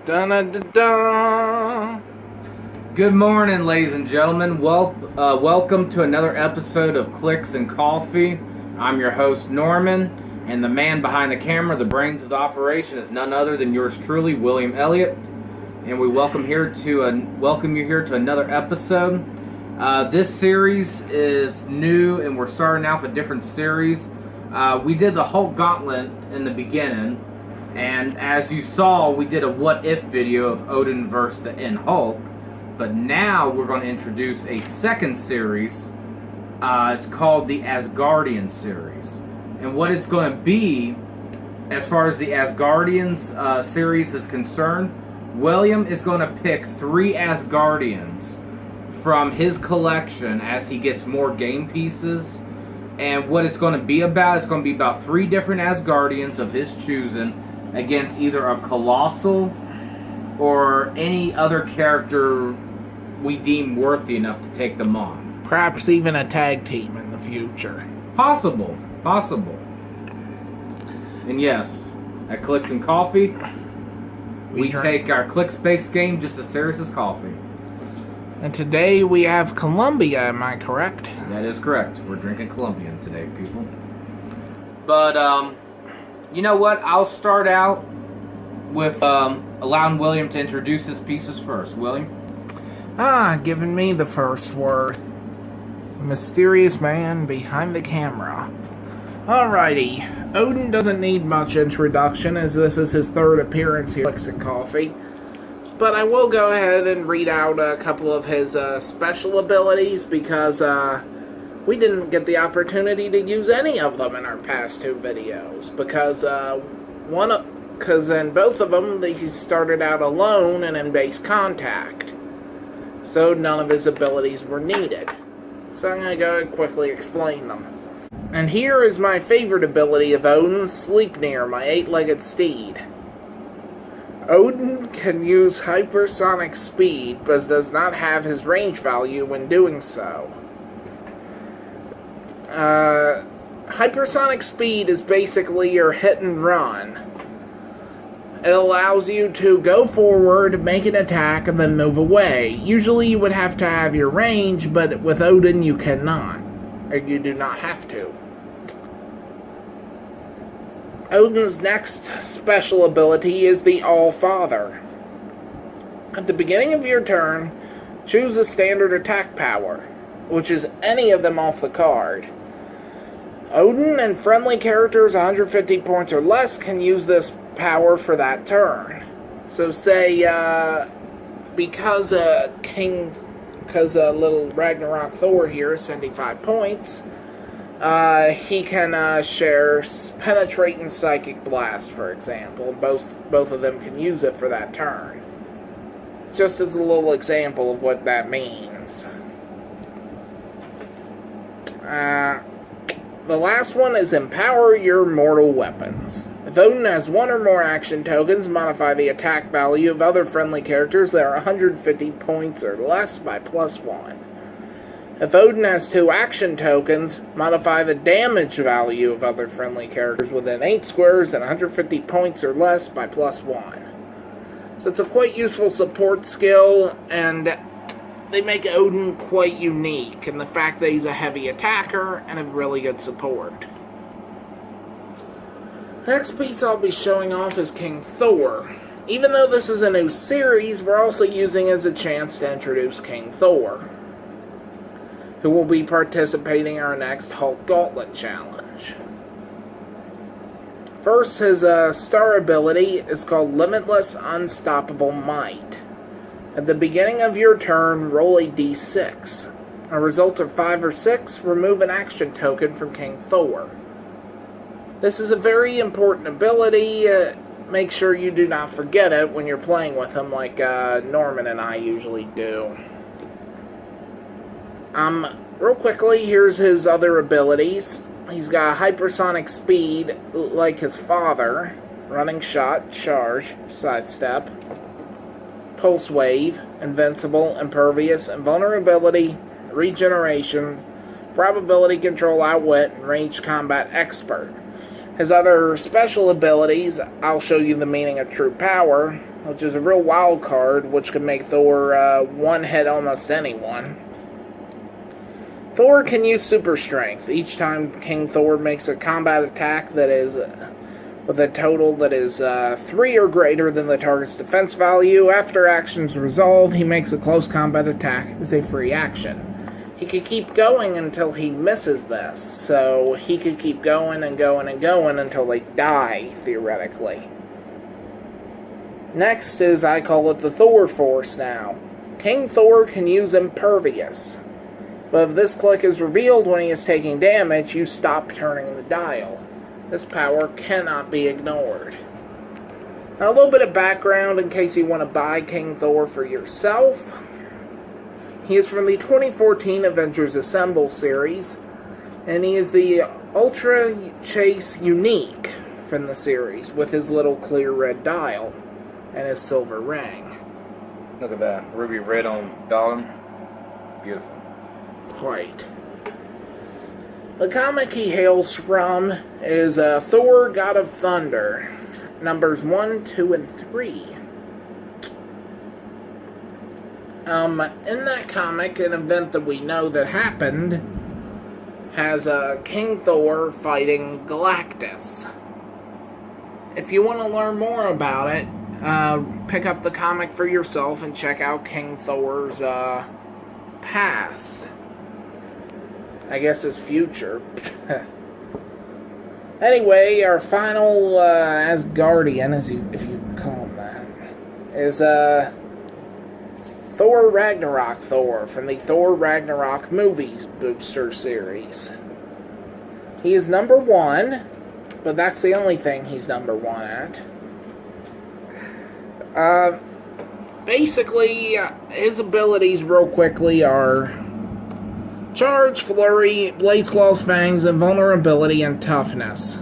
Dun-dun-dun-dun. Good morning, ladies and gentlemen. Welcome to another episode of Clicks and Coffee. I'm your host, Norman, and the man behind the camera, the brains of the operation, is none other than yours truly, William Elliott. And we welcome you here to another episode. This series is new, and we're starting out with a different series. We did the Hulk Gauntlet in the beginning. And as you saw, we did a what-if video of Odin versus the Hulk. But now we're going to introduce a second series. It's called the Asgardian series. And what it's going to be, as far as the Asgardians series is concerned, William is going to pick 3 Asgardians from his collection as he gets more game pieces. And what it's going to be about, it's going to be about 3 different Asgardians of his choosing, against either a colossal or any other character we deem worthy enough to take them on. Perhaps even a tag team in the future. Possible. And yes, at Clicks and Coffee, we take our clicks-based game just as serious as coffee. And today we have Columbia, am I correct? That is correct. We're drinking Colombian today, people. But, you know what? I'll start out with allowing William to introduce his pieces first. William? Giving me the first word. The mysterious man behind the camera. Alrighty. Odin doesn't need much introduction, as this is his 3rd appearance here at Clicks and Coffee. But I will go ahead and read out a couple of his special abilities, because we didn't get the opportunity to use any of them in our past 2 videos, because in both of them he started out alone and in base contact, so none of his abilities were needed. So I'm going to go and quickly explain them. And here is my favorite ability of Odin's, Sleipnir, my 8-legged steed. Odin can use hypersonic speed, but does not have his range value when doing so. Hypersonic speed is basically your hit and run. It allows you to go forward, make an attack, and then move away. Usually you would have to have your range, but with Odin you cannot. Or you do not have to. Odin's next special ability is the All-Father. At the beginning of your turn, choose a standard attack power, which is any of them off the card. Odin and friendly characters 150 points or less can use this power for that turn. So say, because little Ragnarok Thor here is 75 points, he can share Penetrate and Psychic Blast, for example. Both of them can use it for that turn. Just as a little example of what that means. The last one is Empower Your Mortal Weapons. If Odin has 1 or more action tokens, modify the attack value of other friendly characters that are 150 points or less by +1. If Odin has 2 action tokens, modify the damage value of other friendly characters within 8 squares and 150 points or less by +1. So it's a quite useful support skill, and they make Odin quite unique in the fact that he's a heavy attacker and a really good support. The next piece I'll be showing off is King Thor. Even though this is a new series, we're also using it as a chance to introduce King Thor, who will be participating in our next Hulk Gauntlet challenge. First, his star ability is called Limitless Unstoppable Might. At the beginning of your turn, roll a d6. A result of 5 or 6, remove an action token from King Thor. This is a very important ability. Make sure you do not forget it when you're playing with him, like Norman and I usually do. Real quickly, here's his other abilities. He's got hypersonic speed, like his father, running shot, charge, sidestep, pulse wave, invincible, impervious, invulnerability, regeneration, probability control, outwit, and ranged combat expert. His other special abilities, I'll show you the meaning of true power, which is a real wild card, which can make Thor one-hit almost anyone. Thor can use super strength. Each time King Thor makes a combat attack that is with a total that is 3 or greater than the target's defense value, after actions resolve, he makes a close combat attack as a free action. He could keep going until he misses this, so he could keep going and going and going until they die, theoretically. Next is, I call it the Thor Force now. King Thor can use Impervious. But if this click is revealed when he is taking damage, you stop turning the dial. This power cannot be ignored. Now, a little bit of background in case you want to buy King Thor for yourself. He is from the 2014 Avengers Assemble series, and he is the Ultra Chase Unique from the series, with his little clear red dial and his silver ring. Look at that. Ruby red on bottom. Beautiful. Quite. The comic he hails from is Thor, God of Thunder, numbers 1, 2, and 3. In that comic, an event that we know that happened has King Thor fighting Galactus. If you want to learn more about it, pick up the comic for yourself and check out King Thor's past. I guess his future. Anyway, our final Asgardian, if you call him that, is Thor Ragnarok Thor from the Thor Ragnarok movies booster series. He is number 1, but that's the only thing he's number 1 at. Basically, his abilities real quickly are Charge, Flurry, Blaze Claw's Fangs, Invulnerability, and Toughness.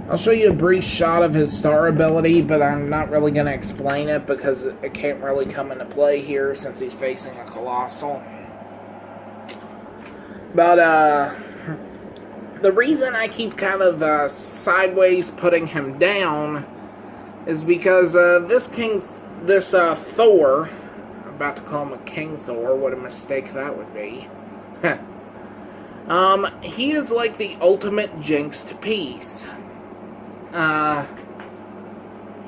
I'll show you a brief shot of his star ability, but I'm not really going to explain it because it can't really come into play here since he's facing a Colossal. But, the reason I keep kind of sideways putting him down is because this Thor, I'm about to call him a King Thor, what a mistake that would be. He is like the ultimate jinxed piece.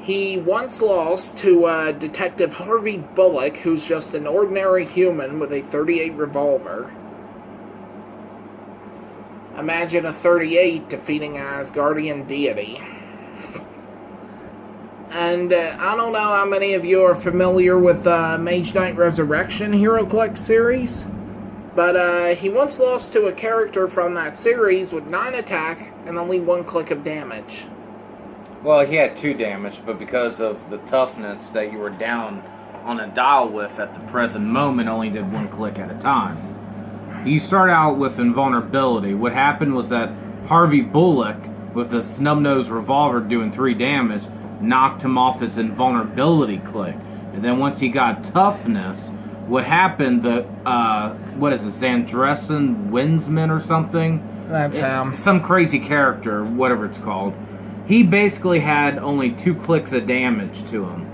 He once lost to Detective Harvey Bullock, who's just an ordinary human with a .38 revolver. Imagine a 38 defeating an Asgardian deity. And I don't know how many of you are familiar with Mage Knight Resurrection HeroClix series, but he once lost to a character from that series with 9 attack and only 1 click of damage. Well, he had 2 damage, but because of the toughness that you were down on a dial with at the present moment, only did 1 click at a time. You start out with invulnerability. What happened was that Harvey Bullock, with a snub-nosed revolver doing 3 damage, knocked him off his invulnerability click. And then once he got toughness, what happened, what is it, Zandressen Winsman or something? That's him. Some crazy character, whatever it's called. He basically had only 2 clicks of damage to him.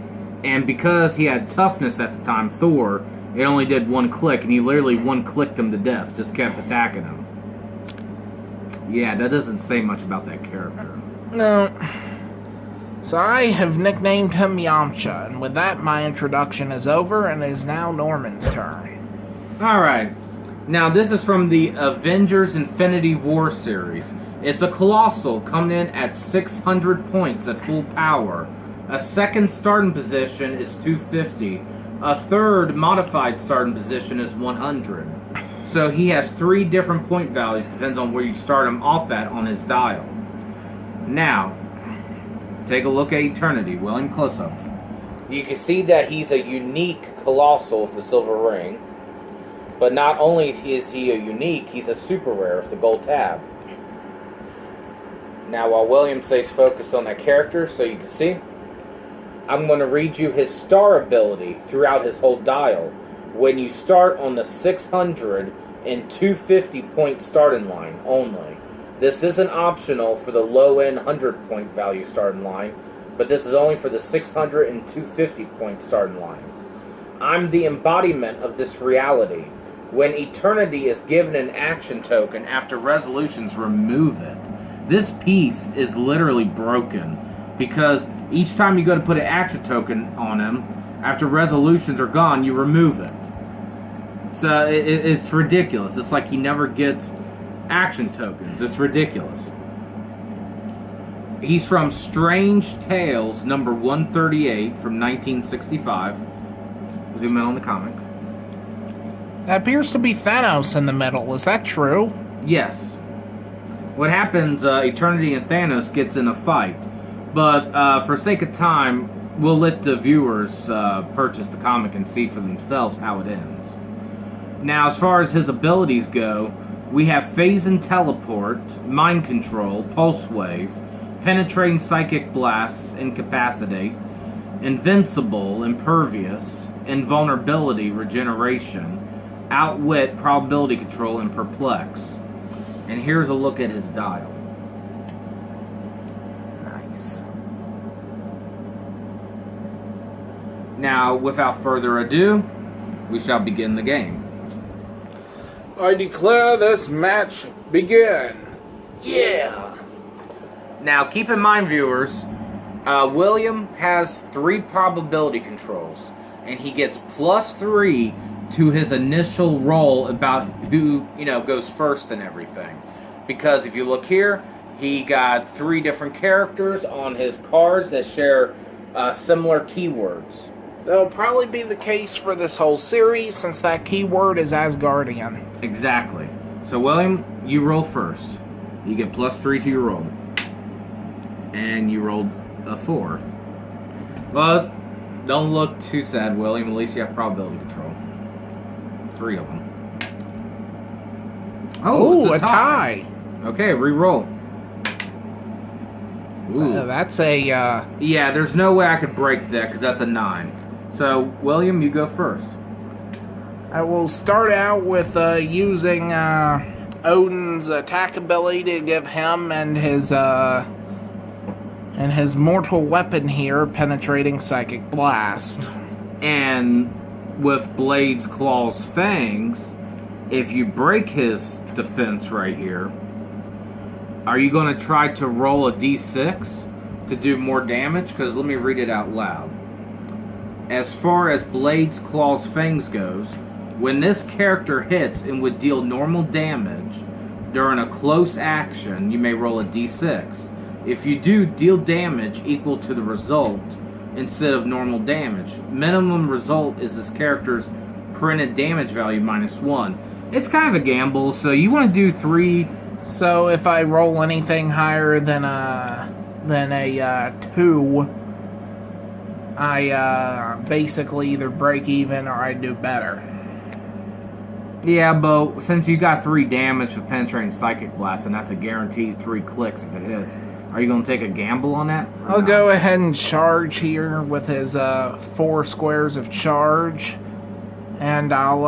And because he had toughness at the time, Thor, it only did 1 click, and he literally 1-clicked him to death, just kept attacking him. Yeah, that doesn't say much about that character. No. So I have nicknamed him Yamcha, and with that, my introduction is over, and it is now Norman's turn. Alright. Now, this is from the Avengers Infinity War series. It's a Colossal coming in at 600 points at full power. A second starting position is 250. A third modified starting position is 100. So he has 3 different point values, depends on where you start him off at on his dial. Now, take a look at Eternity, William, close up. You can see that he's a unique Colossal with the silver ring. But not only is he a unique, he's a super rare with the gold tab. Now, while William stays focused on that character, so you can see, I'm going to read you his star ability throughout his whole dial. When you start on the 600 and 250 point starting line only. This isn't optional for the low-end 100-point value starting line, but this is only for the 600 and 250-point starting line. I'm the embodiment of this reality. When Eternity is given an action token after resolutions, remove it. This piece is literally broken because each time you go to put an action token on him, after resolutions are gone, you remove it. So it's ridiculous. It's like he never gets action tokens. It's ridiculous. He's from Strange Tales number 138 from 1965. Zoom in on the comic. That appears to be Thanos in the middle. Is that true? Yes. What happens, Eternity and Thanos gets in a fight. But for sake of time, we'll let the viewers purchase the comic and see for themselves how it ends. Now, as far as his abilities go, we have Phase and Teleport, Mind Control, Pulse Wave, Penetrating Psychic Blasts, Incapacitate, Invincible, Impervious, Invulnerability, Regeneration, Outwit, Probability Control, and Perplex. And here's a look at his dial. Nice. Now, without further ado, we shall begin the game. I declare this match begin. Yeah! Now, keep in mind, viewers, William has 3 probability controls, and he gets +3 to his initial roll about who, goes first and everything. Because if you look here, he got 3 different characters on his cards that share similar keywords. That'll probably be the case for this whole series, since that keyword is Asgardian. Exactly. So, William, you roll first. You get +3 to your roll. And you rolled a 4. Well, don't look too sad, William. At least you have probability control. 3 of them. Oh, it's a tie. Okay, re-roll. Ooh. That's a... Yeah, there's no way I could break that, because that's a 9. So, William, you go first. I will start out with using Odin's attack ability to give him and his mortal weapon here, Penetrating Psychic Blast. And with Blade's Claws Fangs, if you break his defense right here, are you going to try to roll a d6 to do more damage? Because let me read it out loud. As far as Blade's Claws Fangs goes, when this character hits and would deal normal damage during a close action, you may roll a d6. If you do, deal damage equal to the result instead of normal damage. Minimum result is this character's printed damage value -1. It's kind of a gamble, so you want to do 3. So if I roll anything higher than a 2, I basically either break even or I do better. Yeah, but since you got 3 damage with Penetrating Psychic Blast, and that's a guaranteed 3 clicks if it hits, are you going to take a gamble on that? I'll go ahead and charge here with his 4 squares of charge. And I'll,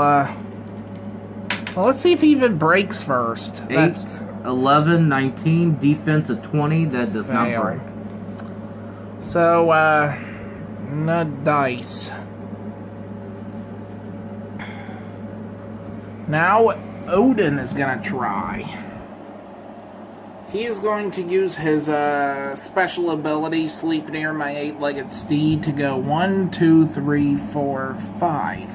well, let's see if he even breaks first. 8, 11, 19, defense of 20, that does not break. So, no dice. Now, Odin is going to try. He is going to use his special ability, Sleep Near My 8-Legged Steed, to go 1, 2, 3, 4, 5.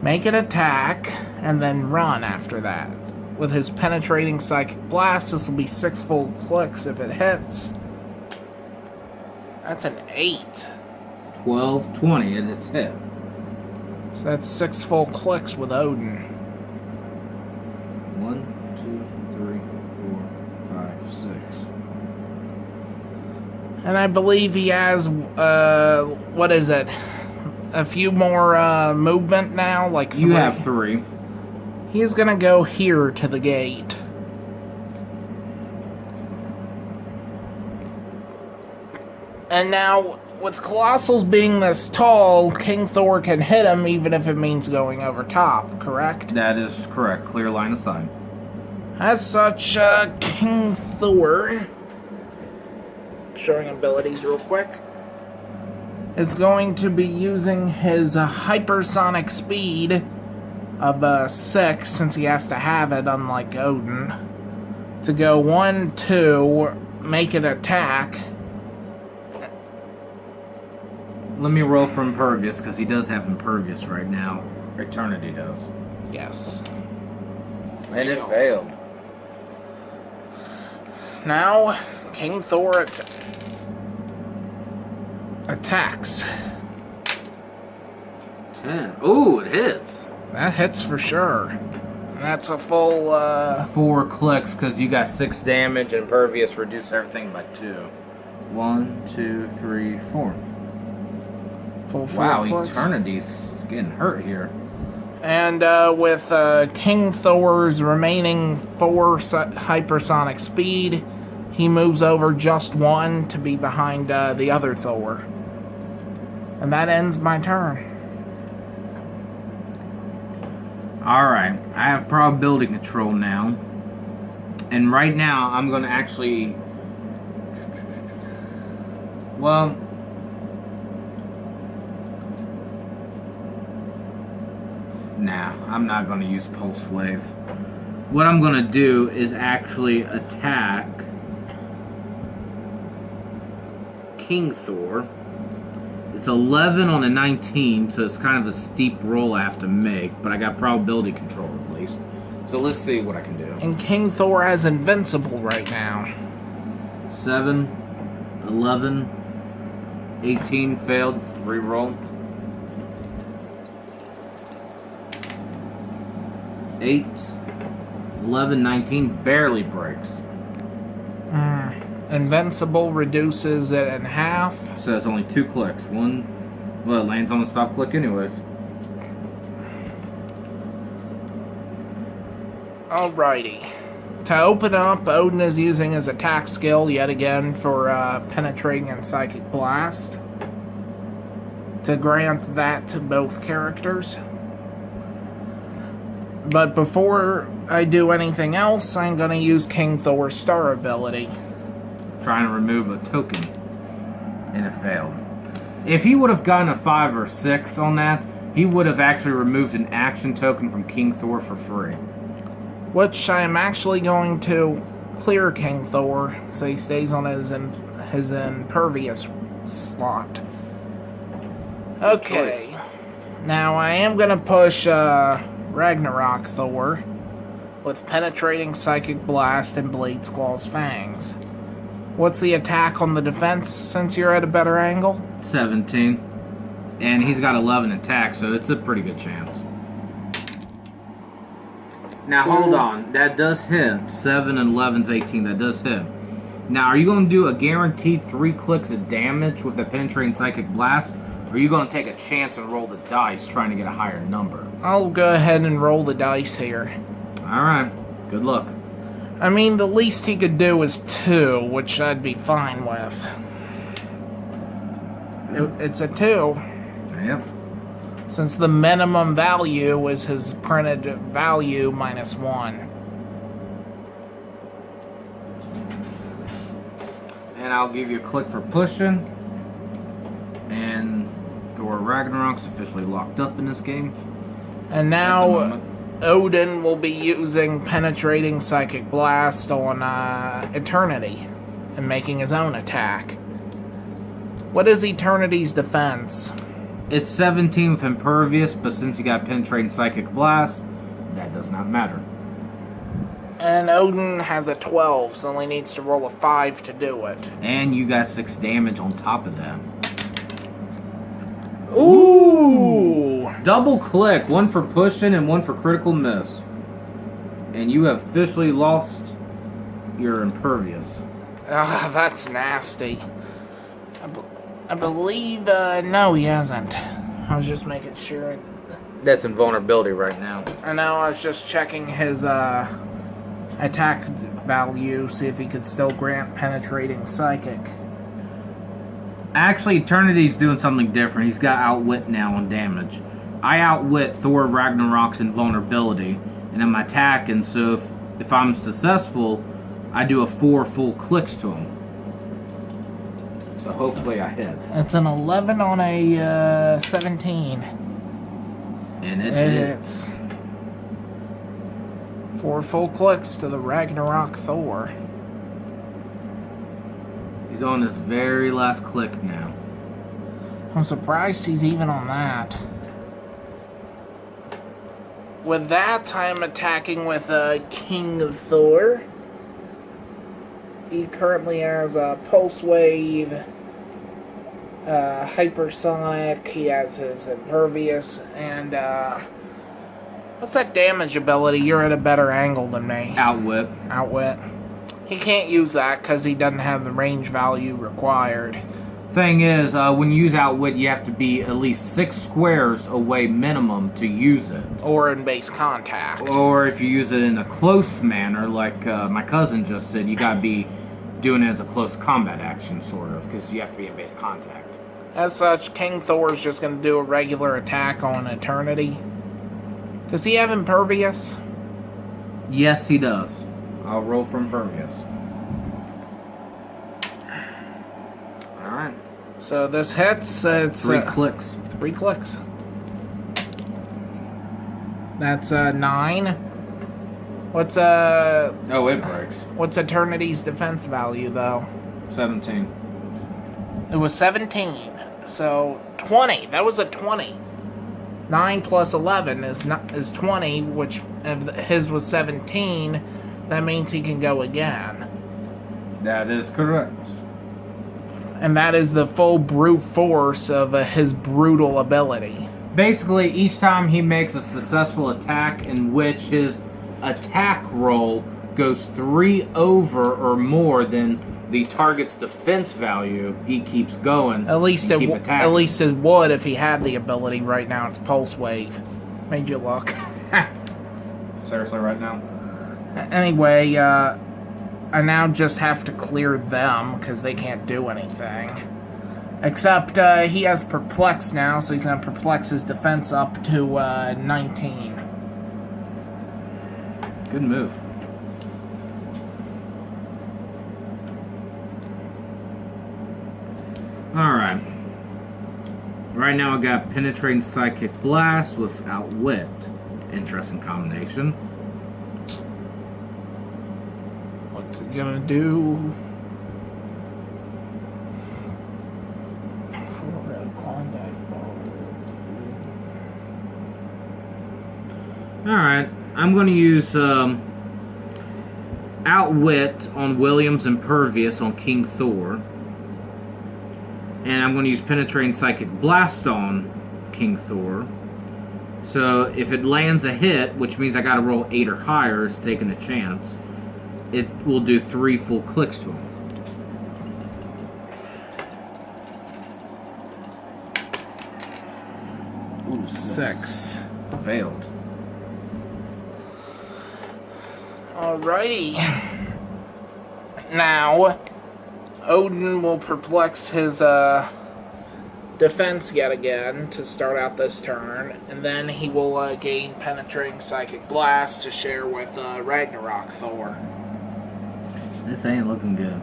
Make an attack, and then run after that. With his Penetrating Psychic Blast, this will be 6 full clicks if it hits. That's an 8. 12, 20, it is hit. So that's 6 full clicks with Odin. 1, 2, 3, 4, 5, 6. And I believe he has, what is it? A few more movement now, like 3. You have 3. He's gonna go here to the gate. And now, with Colossals being this tall, King Thor can hit him even if it means going over top, correct? That is correct. Clear line of sight. As such, King Thor, showing abilities real quick, is going to be using his hypersonic speed of 6, since he has to have it, unlike Odin, to go 1, 2, make it attack. Let me roll for Impervious, because he does have Impervious right now. Eternity does. Yes. And it failed. Now, King Thor attacks. 10. Ooh, it hits. That hits for sure. That's a full, 4 clicks, because you got 6 damage, and Impervious reduces everything by 2. 1, 2, 3, 4. full 4 Wow, clicks. Eternity's getting hurt here. And with King Thor's remaining 4 hypersonic speed, he moves over just 1 to be behind the other Thor. And that ends my turn. Alright, I have probability control now. And right now, I'm going to actually... Well... Nah, I'm not going to use Pulse Wave. What I'm going to do is actually attack King Thor. It's 11 on a 19, so it's kind of a steep roll I have to make, but I got probability control at least. So let's see what I can do. And King Thor has invincible right now. 7, 11, 18 failed, re-roll. 8, 11, 19, barely breaks. Invincible reduces it in half. So it's only 2 clicks. One, well, it lands on the stop click anyways. Alrighty. To open up, Odin is using his attack skill yet again for Penetrating and Psychic Blast, to grant that to both characters. But before I do anything else, I'm going to use King Thor's star ability. Trying to remove a token, and it failed. If he would have gotten a 5 or 6 on that, he would have actually removed an action token from King Thor for free. Which I am actually going to clear King Thor, so he stays on his impervious slot. Okay. Now I am going to push Ragnarok Thor with Penetrating Psychic Blast and Blade Claw's Fangs. What's the attack on the defense since you're at a better angle? 17. And he's got 11 attack, so it's a pretty good chance. Now hold on, that does hit. 7 and 11's 18, that does hit. Now are you going to do a guaranteed 3 clicks of damage with a Penetrating Psychic Blast? Or are you going to take a chance and roll the dice trying to get a higher number? I'll go ahead and roll the dice here. Alright, good luck. I mean, the least he could do is 2, which I'd be fine with. It's a 2. Yep. Since the minimum value is his printed value minus 1. And I'll give you a click for pushing. And Thor Ragnarok's officially locked up in this game. And now Odin will be using Penetrating Psychic Blast on Eternity and making his own attack. What is Eternity's defense? It's 17 with Impervious, but since you got Penetrating Psychic Blast, that does not matter. And Odin has a 12, so only needs to roll a 5 to do it. And you got 6 damage on top of that. Ooh! Double click, one for pushing and one for critical miss. And you have officially lost your Impervious. That's nasty. I believe, no, he hasn't. I was just making sure. That's invulnerability right now. I know, I was just checking his, attack value, see if he could still grant Penetrating Psychic. Actually, Eternity's doing something different. He's got Outwit now on damage. I outwit Thor Ragnarok's invulnerability, and I'm attacking, so if if I'm successful, I do a 4 full clicks to him. So hopefully I hit. It's an 11 on a 17. And it hits. 4 full clicks to the Ragnarok Thor. He's on his very last click now. I'm surprised he's even on that. With that, I'm attacking with King of Thor. He currently has a Pulse Wave, Hypersonic, he has his Impervious, and what's that damage ability? You're at a better angle than me. Outwit. Outwit. He can't use that because he doesn't have the range value required. Thing is, when you use Outwit, you have to be at least 6 squares away minimum to use it. Or in base contact. Or if you use it in a close manner, like my cousin just said, you gotta be doing it as a close combat action, sort of, because you have to be in base contact. As such, King Thor is just going to do a regular attack on Eternity. Does he have Impervious? Yes, he does. I'll roll for Impervious. Alright. So this hits, it's 3 clicks. 3 clicks. That's 9. What's Oh, it breaks. What's Eternity's defense value though? 17. It was 17. So 20. That was a 20. 9 plus 11 is 20, which if his was 17. That means he can go again. That is correct. And that is the full brute force of his brutal ability. Basically, each time he makes a successful attack in which his attack roll goes 3 over or more than the target's defense value, he keeps going. At least it would if he had the ability. Right now, it's Pulse Wave. Made you look. Seriously, right now? Anyway, I now just have to clear them because they can't do anything. Except he has Perplex now, so he's going to perplex his defense up to 19. Good move. Alright. Right now I got Penetrating Psychic Blast with Outwit. Interesting combination. What's it gonna do? Alright. I'm going to use Outwit on William's Impervious on King Thor. And I'm going to use Penetrating Psychic Blast on King Thor. So if it lands a hit, which means I got to roll 8 or higher, it's taking a chance, it will do 3 full clicks to him. Ooh, 6. Failed. Alrighty. Now, Odin will perplex his defense yet again to start out this turn, and then he will gain Penetrating Psychic Blast to share with Ragnarok Thor. This ain't looking good.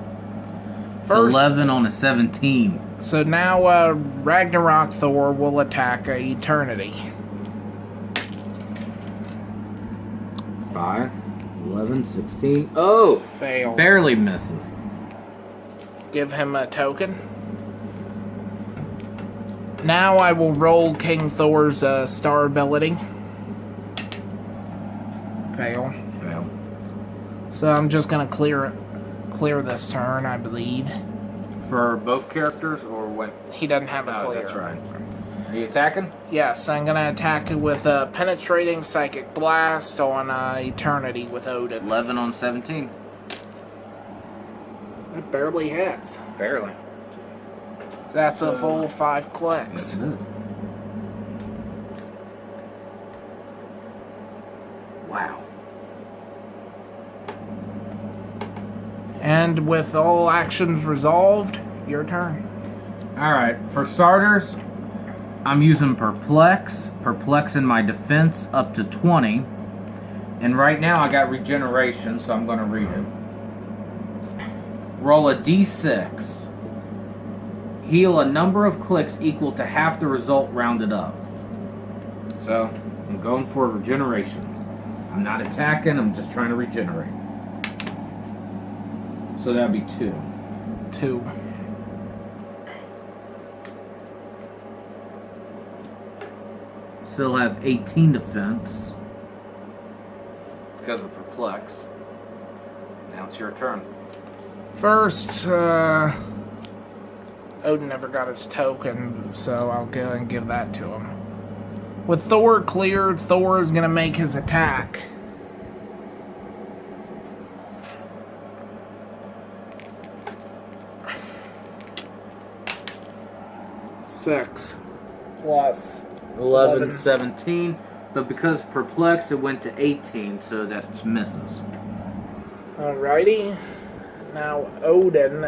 It's First, 11 on a 17. So now Ragnarok Thor will attack Eternity. 5, 11, 16. Oh! Fail. Barely misses. Give him a token. Now I will roll King Thor's star ability. Fail. Fail. So I'm just gonna clear this turn, I believe. For both characters, or what? He doesn't have a Oh, clear. that's right. Are you attacking? Yes, I'm gonna attack with a Penetrating Psychic Blast on Eternity with Odin. 11 on 17. It barely hits. Barely. That's a full 5 clicks. Yes, it is. Wow. And with all actions resolved, your turn. Alright, for starters, I'm using Perplex. Perplexing my defense up to 20. And right now I got regeneration, so I'm going to read it. Roll a d6. Heal a number of clicks equal to half the result rounded up. So, I'm going for regeneration. I'm not attacking, I'm just trying to regenerate. So that'd be 2. 2. Still have 18 defense. Because of perplex. Now it's your turn. First, Odin never got his token, so I'll go and give that to him. With Thor cleared, Thor is going to make his attack. Six plus 11, 17. But because perplexed, it went to 18, so that misses. Alrighty. Now Odin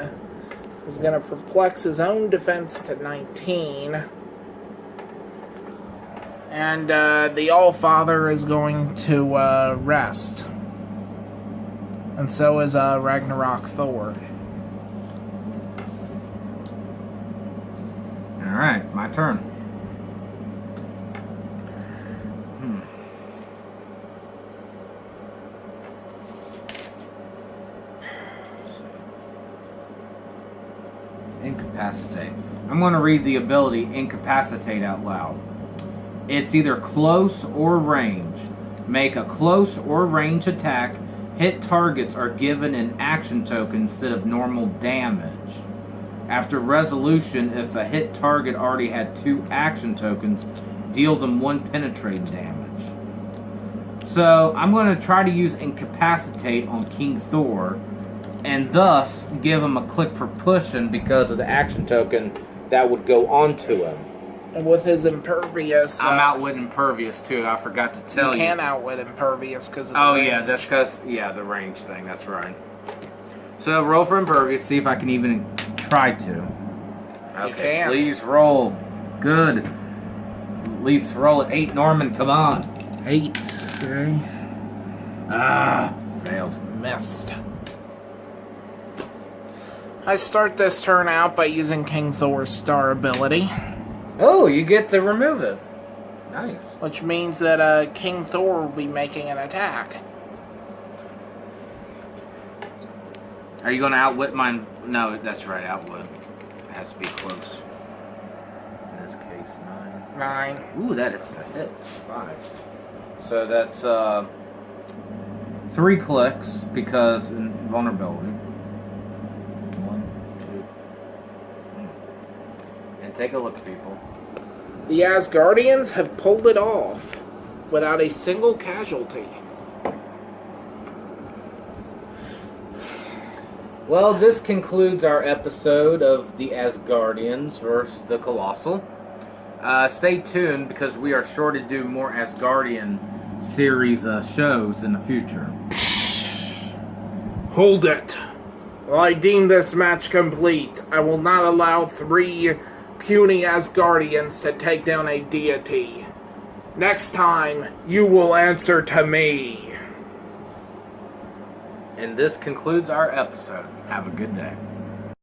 is going to perplex his own defense to 19. And the All-Father is going to rest. And so is Ragnarok Thor. Alright, my turn. Incapacitate. I'm going to read the ability Incapacitate out loud. It's either close or range. Make a close or range attack. Hit targets are given an action token instead of normal damage. After resolution, if a hit target already had 2 action tokens, deal them 1 penetrating damage. So I'm going to try to use Incapacitate on King Thor, and thus give him a click for pushing because of the action token that would go onto him. And with his impervious... I'm outwit impervious too, I forgot to tell you. You can outwit impervious because of the range. range. That's because, the range thing, that's right. So roll for impervious, see if I can even try to. Okay, please roll. Good. At least roll at 8, Norman, come on. 8, okay. Failed. Missed. I start this turn out by using King Thor's star ability. Oh, you get to remove it. Nice. Which means that King Thor will be making an attack. Are you going to outwit mine? No, that's right, outwit. It has to be close. In this case, 9. 9. Ooh, that is a hit. 5. So that's 3 clicks because vulnerability. 1, 2. And take a look, people. The Asgardians have pulled it off without a single casualty. Well, this concludes our episode of the Asgardians versus the Colossal. Stay tuned because we are sure to do more Asgardian series shows in the future. Hold it. Well, I deem this match complete. I will not allow 3 puny Asgardians to take down a deity. Next time, you will answer to me. And this concludes our episode. Have a good day.